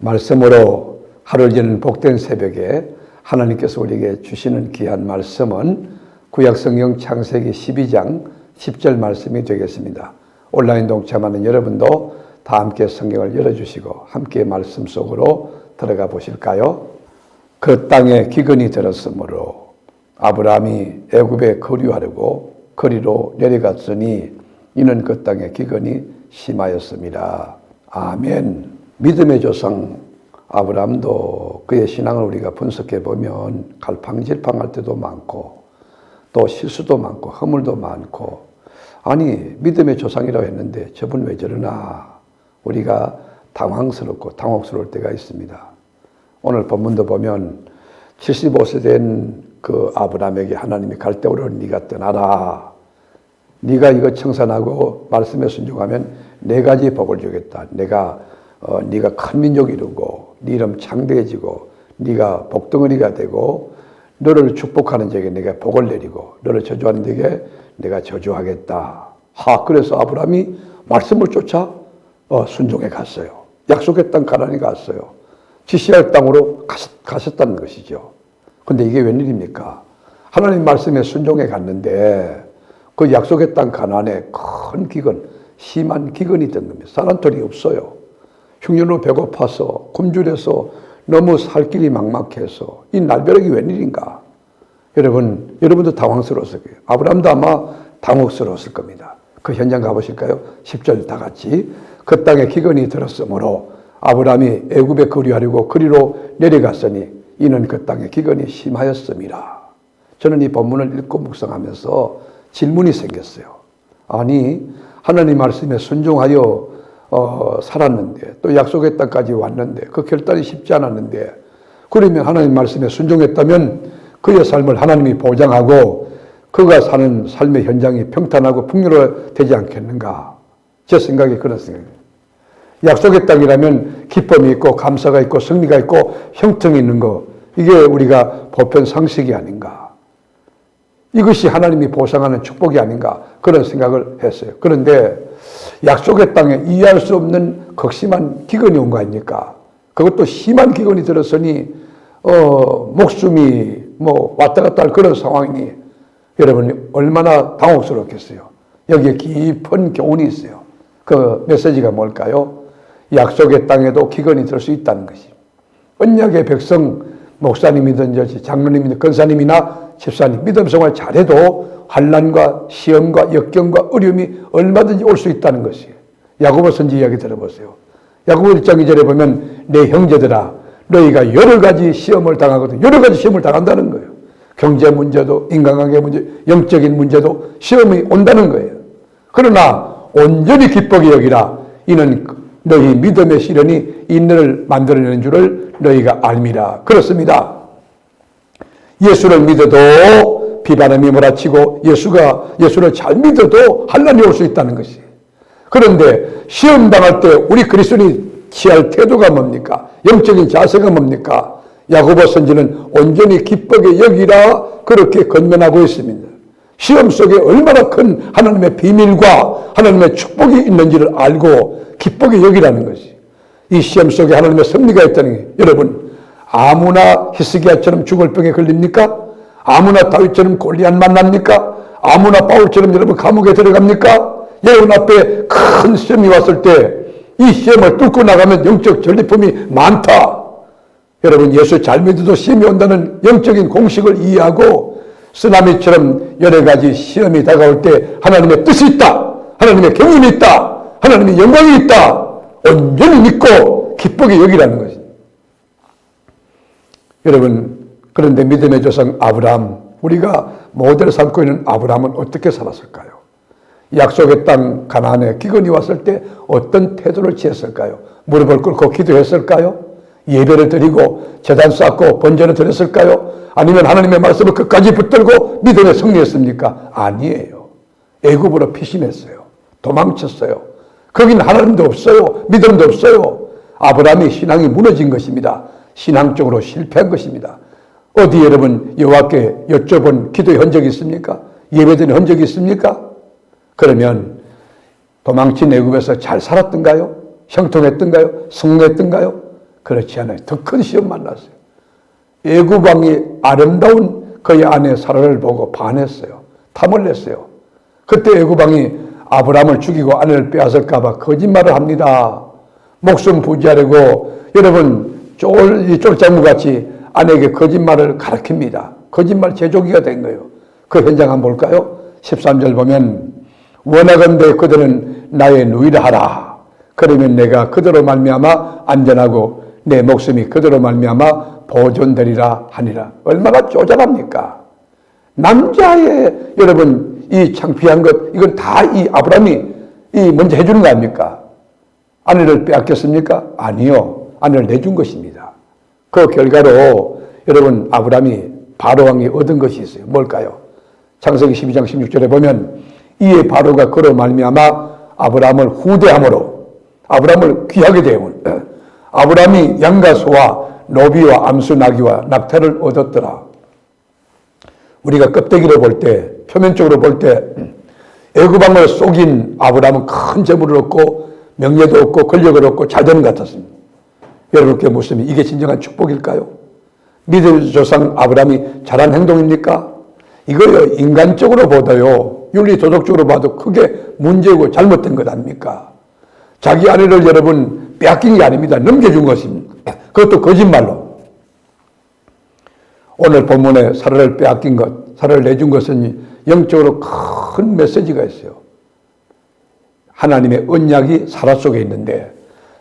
말씀으로 하루를 여는 복된 새벽에 하나님께서 우리에게 주시는 귀한 말씀은 구약성경 창세기 12장 10절 말씀이 되겠습니다. 온라인 동참하는 여러분도 다 함께 성경을 열어주시고 함께 말씀 속으로 들어가 보실까요? 그 땅에 기근이 들었으므로 아브라함이 애굽에 거류하려고 거리로 내려갔으니 이는 그 땅에 기근이 심하였습니다. 아멘. 믿음의 조상 아브라함도 그의 신앙을 우리가 분석해 보면 갈팡질팡할 때도 많고 또 실수도 많고 허물도 많고, 아니 믿음의 조상이라고 했는데 저분 왜 저러나 우리가 당황스럽고 당혹스러울 때가 있습니다. 오늘 본문도 보면 75세 된 그 아브라함에게 하나님이 갈대오르 네가 떠나라. 네가 이거 청산하고 말씀에 순종하면 4가지 복을 주겠다. 네가 큰 민족이 이루고 네 이름 창대해지고 네가 복덩어리가 되고 너를 축복하는 자에게 내가 복을 내리고 너를 저주하는 자에게 내가 저주하겠다. 그래서 아브라함이 말씀을 쫓아 순종해 갔어요. 약속의 땅 가나안에 갔어요. 지시할 땅으로 가셨다는 것이죠. 근데 이게 웬일입니까? 하나님 말씀에 순종해 갔는데 그 약속의 땅 가나안에 큰 기근, 심한 기근이 된 겁니다. 사람들이 없어요. 흉년으로 배고파서 굶주려서 너무 살 길이 막막해서 이 날벼락이 웬일인가? 여러분도 당황스러웠을 거예요. 아브라함도 아마 당혹스러웠을 겁니다. 그 현장 가보실까요? 10절 다 같이. 그 땅에 기근이 들었으므로 아브라함이 애굽에 거류하려고 거리로 내려갔으니 이는 그 땅에 기근이 심하였음이라. 저는 이 본문을 읽고 묵상하면서 질문이 생겼어요. 아니 하나님 말씀에 순종하여 살았는데 또 약속의 땅까지 왔는데 그 결단이 쉽지 않았는데, 그러면 하나님 말씀에 순종했다면 그의 삶을 하나님이 보장하고 그가 사는 삶의 현장이 평탄하고 풍요로워되지 않겠는가? 제 생각이 그런 생각이에요. 약속의 땅이라면 기쁨이 있고 감사가 있고 승리가 있고 형통이 있는 거, 이게 우리가 보편 상식이 아닌가? 이것이 하나님이 보상하는 축복이 아닌가? 그런 생각을 했어요. 그런데 약속의 땅에 이해할 수 없는 극심한 기근이 온 거 아닙니까? 그것도 심한 기근이 들었으니 목숨이 왔다 갔다 할 그런 상황이니 여러분이 얼마나 당혹스럽겠어요. 여기에 깊은 교훈이 있어요. 그 메시지가 뭘까요? 약속의 땅에도 기근이 들 수 있다는 것이. 언약의 백성, 목사님이든지 장로님이든 권사님이나 집사님 믿음 생활 잘해도 환난과 시험과 역경과 어려움이 얼마든지 올 수 있다는 것이에요. 야고보 선지 이야기 들어보세요. 야고보 1장 2절에 보면 내 형제들아 너희가 여러 가지 시험을 당하거든. 여러 가지 시험을 당한다는 거예요. 경제 문제도 인간관계 문제, 영적인 문제도 시험이 온다는 거예요. 그러나 온전히 기쁘게 여기라. 이는 너희 믿음의 시련이 인내를 만들어내는 줄을 너희가 알미라. 그렇습니다. 예수를 믿어도 비바람이 몰아치고 예수를 잘 믿어도 환난이 올 수 있다는 것이. 그런데 시험 당할 때 우리 그리스도인이 취할 태도가 뭡니까? 영적인 자세가 뭡니까? 야고보 선지는 온전히 기쁘게 여기라 그렇게 권면하고 있습니다. 시험 속에 얼마나 큰 하나님의 비밀과 하나님의 축복이 있는지를 알고 기쁘게 여기라는 것이. 이 시험 속에 하나님의 섭리가 있다는 게, 여러분 아무나 히스기야처럼 죽을 병에 걸립니까? 아무나 다윗처럼 골리앗 만납니까? 아무나 바울처럼 여러분 감옥에 들어갑니까? 여러분 앞에 큰 시험이 왔을 때 이 시험을 뚫고 나가면 영적 전리품이 많다. 여러분 예수 잘 믿어도 시험이 온다는 영적인 공식을 이해하고 쓰나미처럼 여러 가지 시험이 다가올 때 하나님의 뜻이 있다. 하나님의 경륜이 있다. 하나님의 영광이 있다. 온전히 믿고 기쁘게 여기라는 것입니다. 여러분, 그런데 믿음의 조상 아브라함, 우리가 모델을 삼고 있는 아브라함은 어떻게 살았을까요? 약속의 땅 가나안에 기근이 왔을 때 어떤 태도를 취했을까요? 무릎을 꿇고 기도했을까요? 예배를 드리고 제단 쌓고 번제를 드렸을까요? 아니면 하나님의 말씀을 끝까지 붙들고 믿음에 승리했습니까? 아니에요. 애굽으로 피신했어요. 도망쳤어요. 거기는 하나님도 없어요. 믿음도 없어요. 아브라함의 신앙이 무너진 것입니다. 신앙적으로 실패한 것입니다. 어디 여러분 여호와께 여쭤본 기도의 흔적이 있습니까? 예배드린 흔적이 있습니까? 그러면 도망친 애굽에서 잘 살았던가요? 형통했던가요? 성공했던가요? 그렇지 않아요. 더 큰 시험 만났어요. 애굽 왕이 아름다운 그의 아내 사라를 보고 반했어요. 탐을 냈어요. 그때 애굽 왕이 아브라함을 죽이고 아내를 빼앗을까 봐 거짓말을 합니다. 목숨 부지하려고 여러분 쫄장무같이 아내에게 거짓말을 가르칩니다. 거짓말 제조기가 된 거예요. 그 현장 한번 볼까요? 13절 보면 원하건대 그들은 나의 누이라 하라. 그러면 내가 그대로 말미암아 안전하고 내 목숨이 그대로 말미암아 보존되리라 하니라. 얼마나 쪼잔합니까? 남자의 여러분 이 창피한 것 이건 다 이 아브라함이 먼저 해주는 거 아닙니까? 아내를 빼앗겼습니까? 아니요. 아내를 내준 것입니다. 그 결과로 여러분 아브라함이 바로 왕이 얻은 것이 있어요. 뭘까요? 창세기 12장 16절에 보면 이에 바로가 그로 말미암아 아브라함을 후대함으로 아브라함을 귀하게 되어 아브라함이 양과 소와 노비와 암수 나귀와 낙타를 얻었더라. 우리가 껍데기로 볼 때 표면적으로 볼 때 애굽 왕을 속인 아브라함은 큰 재물을 얻고 명예도 얻고 권력을 얻고 잘 되는 것 같았습니다. 여러분께 묻습니다. 이게 진정한 축복일까요? 믿음의 조상 아브라함이 잘한 행동입니까? 이거요 인간적으로 보다요 윤리 도덕적으로 봐도 크게 문제고 잘못된 것 아닙니까? 자기 아내를 여러분 빼앗긴 게 아닙니다. 넘겨준 것입니다. 그것도 거짓말로. 오늘 본문에 사라를 빼앗긴 것, 사라를 내준 것은 영적으로 큰 메시지가 있어요. 하나님의 언약이 사라 속에 있는데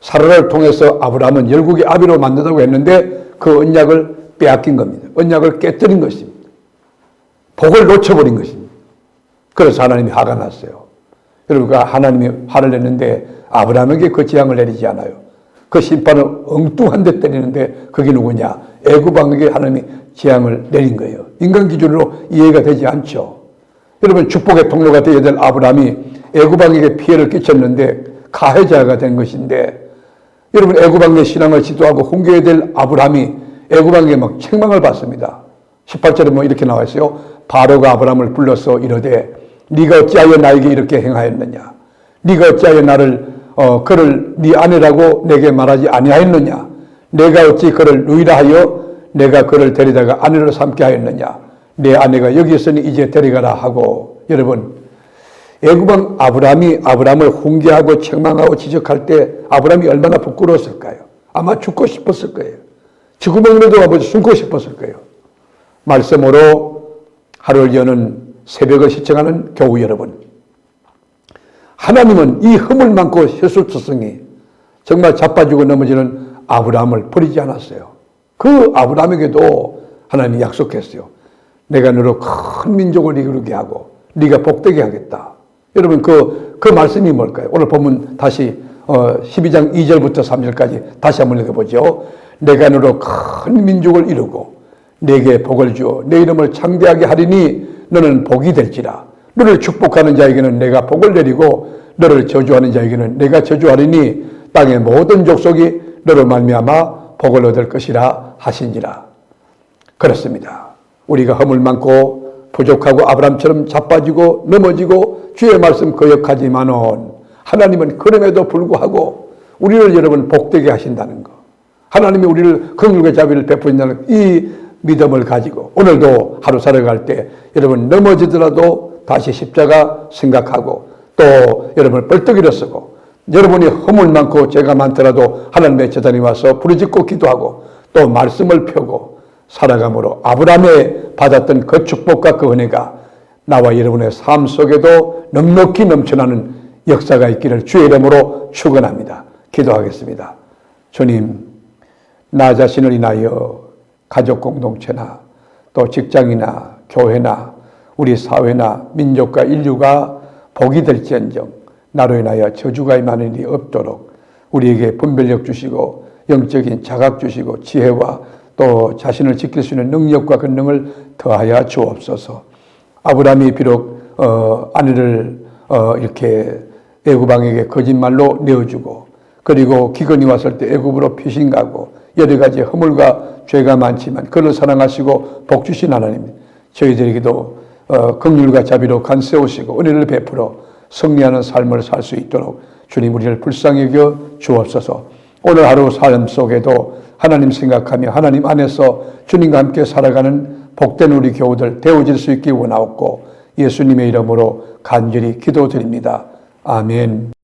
사라를 통해서 아브라함은 열국의 아비로 만든다고 했는데 그 언약을 빼앗긴 겁니다. 언약을 깨뜨린 것입니다. 복을 놓쳐버린 것입니다. 그래서 하나님이 화가 났어요. 여러분 하나님이 화를 냈는데 아브라함에게 그 재앙을 내리지 않아요. 그 심판을 엉뚱한 데 때리는데 그게 누구냐? 애굽 왕에게 하나님이 재앙을 내린 거예요. 인간 기준으로 이해가 되지 않죠. 여러분 축복의 통로가 되어야 될 아브라함이 애굽 왕에게 피해를 끼쳤는데 가해자가 된 것인데 여러분 애굽 왕의 신앙을 지도하고 훈계해야 될 아브라함이 애굽 왕에게 막 책망을 받습니다. 18절에 뭐 이렇게 나와 있어요. 바로가 아브라함을 불러서 이르되 네가 어찌하여 나에게 이렇게 행하였느냐? 네가 어찌하여 그를 네 아내라고 내게 말하지 아니하였느냐? 내가 어찌 그를 누이라 하여 내가 그를 데리다가 아내로 삼게 하였느냐? 내 아내가 여기 있으니 이제 데려가라 하고. 여러분 애굽왕 아브라함을 훈계하고 책망하고 지적할 때 아브라함이 얼마나 부끄러웠을까요? 아마 죽고 싶었을 거예요. 지구멍에도 아버지 숨고 싶었을 거예요. 말씀으로 하루를 여는 새벽을 시청하는 교우 여러분, 하나님은 이 허물 많고 혈술투성이 정말 자빠지고 넘어지는 아브라함을 버리지 않았어요. 그 아브라함에게도 하나님이 약속했어요. 내가 너로 큰 민족을 이루게 하고 네가 복되게 하겠다. 여러분 그 말씀이 뭘까요? 오늘 본문 다시 12장 2절부터 3절까지 다시 한번 읽어보죠. 내가 너로 큰 민족을 이루고 내게 복을 주어 내 이름을 창대하게 하리니 너는 복이 될지라. 너를 축복하는 자에게는 내가 복을 내리고 너를 저주하는 자에게는 내가 저주하리니 땅의 모든 족속이 너로 말미암아 복을 얻을 것이라 하신지라. 그렇습니다. 우리가 허물 많고 부족하고 아브라함처럼 자빠지고 넘어지고 주의 말씀 거역하지만은 하나님은 그럼에도 불구하고 우리를 여러분 복되게 하신다는 거, 하나님이 우리를 긍휼과 자비를 베푸신다는 이 믿음을 가지고 오늘도 하루 살아갈 때 여러분 넘어지더라도 다시 십자가 생각하고 또 여러분 벌떡 일어서고 여러분이 허물 많고 죄가 많더라도 하나님의 제단에 와서 부르짖고 기도하고 또 말씀을 펴고 살아감으로 아브라함이 받았던 그 축복과 그 은혜가 나와 여러분의 삶 속에도 넉넉히 넘쳐나는 역사가 있기를 주의 이름으로 축원합니다. 기도하겠습니다. 주님, 나 자신을 인하여 가족 공동체나 또 직장이나 교회나 우리 사회나 민족과 인류가 복이 될지언정 나로 인하여 저주가 임하는 일이 없도록 우리에게 분별력 주시고 영적인 자각 주시고 지혜와 또 자신을 지킬 수 있는 능력과 권능을 더하여 주옵소서. 아브라함이 비록 아내를 이렇게 애굽 왕에게 거짓말로 내어주고 그리고 기근이 왔을 때 애굽으로 피신가고 여러 가지 허물과 죄가 많지만 그를 사랑하시고 복 주신 하나님, 저희들에게도 긍휼과 자비로 간세우시고 은혜를 베풀어 승리하는 삶을 살 수 있도록 주님 우리를 불쌍히 여겨 주옵소서. 오늘 하루 삶 속에도 하나님 생각하며 하나님 안에서 주님과 함께 살아가는 복된 우리 교우들 되어질 수 있기 원하옵고 예수님의 이름으로 간절히 기도드립니다. 아멘.